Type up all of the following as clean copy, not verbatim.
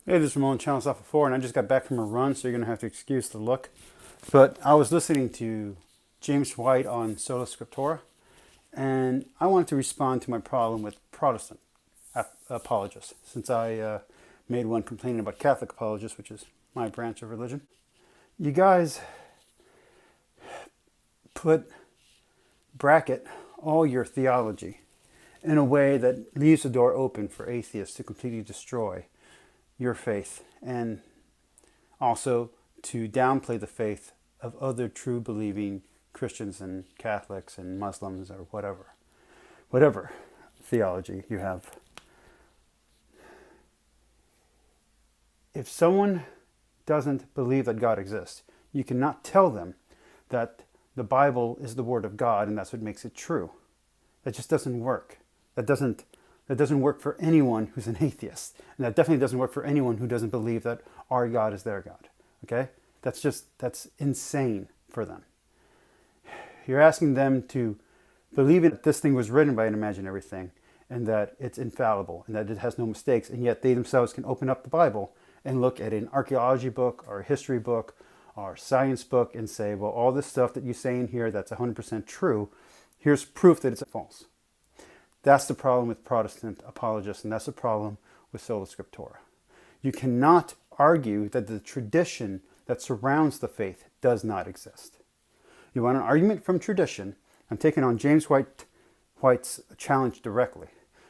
Hey, this is Ramon, Channels Alpha 4, and I just got back from a run, so you're going to have to excuse the look. But I was listening to James White on Sola Scriptura, and I wanted to respond to my problem with Protestant apologists, since I made one complaining about Catholic apologists, which is my branch of religion. You guys bracket all your theology in a way that leaves the door open for atheists to completely destroy your faith, and also to downplay the faith of other true believing Christians and Catholics and Muslims or whatever theology you have. If someone doesn't believe that God exists, you cannot tell them that the Bible is the Word of God and that's what makes it true. That just doesn't work. That doesn't work for anyone who's an atheist. And that definitely doesn't work for anyone who doesn't believe that our God is their God. Okay? That's insane for them. You're asking them to believe that this thing was written by an imaginary thing and that it's infallible and that it has no mistakes, and yet they themselves can open up the Bible and look at an archaeology book or a history book or a science book and say, well, all this stuff that you say in here that's 100% true, here's proof that it's false. That's the problem with Protestant apologists, and that's the problem with Sola Scriptura. You cannot argue that the tradition that surrounds the faith does not exist. You want an argument from tradition. I'm taking on James White's challenge directly.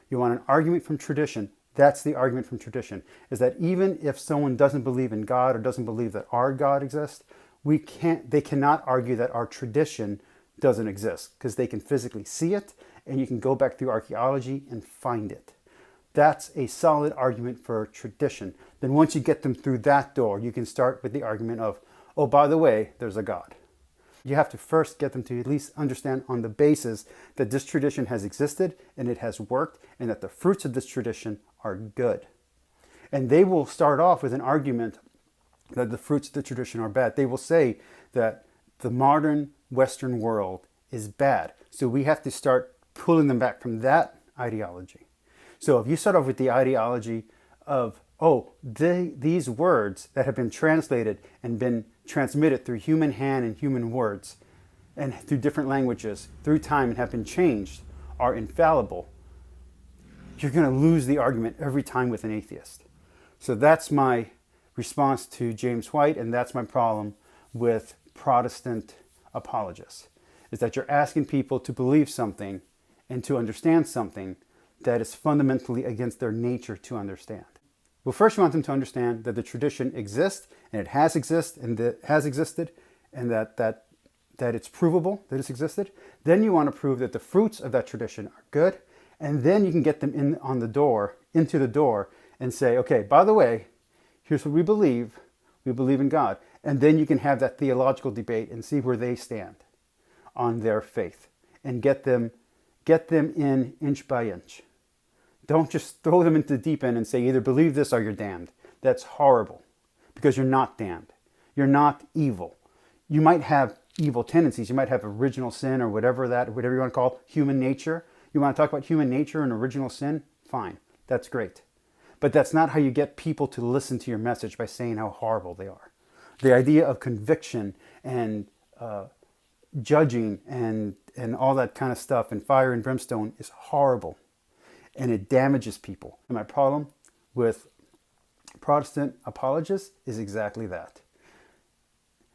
You want an argument from tradition. That's the argument from tradition, is that even if someone doesn't believe in God or doesn't believe that our God exists, they cannot argue that our tradition doesn't exist, because they can physically see it, and you can go back through archaeology and find it. That's a solid argument for tradition. Then once you get them through that door, you can start with the argument of, oh, by the way, there's a God. You have to first get them to at least understand on the basis that this tradition has existed and it has worked, and that the fruits of this tradition are good. And they will start off with an argument that the fruits of the tradition are bad. They will say that the modern Western world is bad. So we have to start pulling them back from that ideology. So if you start off with the ideology of, oh, these words that have been translated and been transmitted through human hand and human words and through different languages through time and have been changed are infallible, you're going to lose the argument every time with an atheist. So that's my response to James White, and that's my problem with Protestant apologists, is that you're asking people to believe something and to understand something that is fundamentally against their nature to understand. Well, first you want them to understand that the tradition exists, and it has existed, and that it's provable that it's existed. Then you want to prove that the fruits of that tradition are good, and then you can get them into the door, and say, okay, by the way, here's what we believe. We believe in God. And then you can have that theological debate and see where they stand on their faith, and get them in inch by inch. Don't just throw them into the deep end and say, either believe this or you're damned. That's horrible, because you're not damned. You're not evil. You might have evil tendencies. You might have original sin or whatever you want to call human nature. You want to talk about human nature and original sin? Fine. That's great. But that's not how you get people to listen to your message, by saying how horrible they are. The idea of conviction and judging and all that kind of stuff and fire and brimstone is horrible, and it damages people. And my problem with Protestant apologists is exactly that.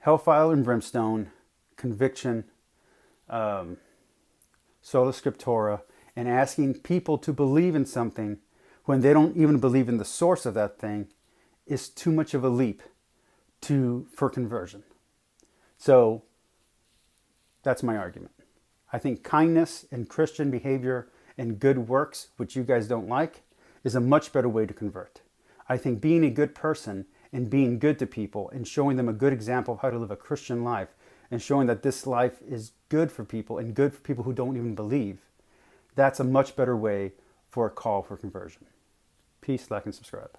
Hellfire and brimstone, conviction, sola scriptura, and asking people to believe in something when they don't even believe in the source of that thing is too much of a leap for conversion. So that's my argument. I think kindness and Christian behavior and good works, which you guys don't like, is a much better way to convert. I think being a good person and being good to people and showing them a good example of how to live a Christian life and showing that this life is good for people and good for people who don't even believe, that's a much better way for a call for conversion. Peace, like, and subscribe.